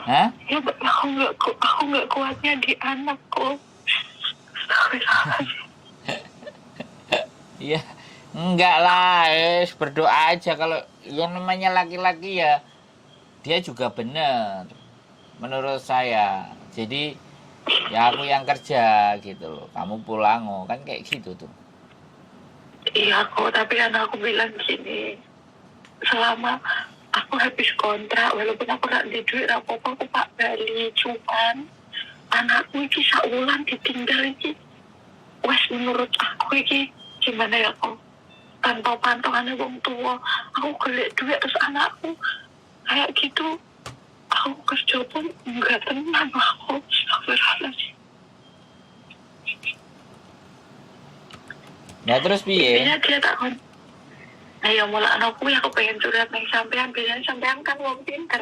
Hah? Ya aku nggak kuatnya di anakku. Iya, enggak lah, berdoa aja. Kalau yang namanya laki-laki ya, dia juga bener menurut saya. Jadi ya aku yang kerja gitu loh, kamu pulang, oh kan kayak gitu tuh. Iya kok, tapi kan aku bilang gini, selama aku habis kontrak, walaupun aku gak di duit apa-apa, aku Pak Bali, cuman anakku iki saulan ditinggal iki. Wes menurut aku iki gimana ya kok? Tanpa pantangannya wong tua, aku gelek duit terus anakku kayak gitu. Aku kerja pun enggak tenang aku. Astagfirullahaladzim. Nah terus piye? Intinya dia tak kon. Nah ya mulai anakku ya aku pengen curhat nih sampean, biasanya sampean kan wong pinter.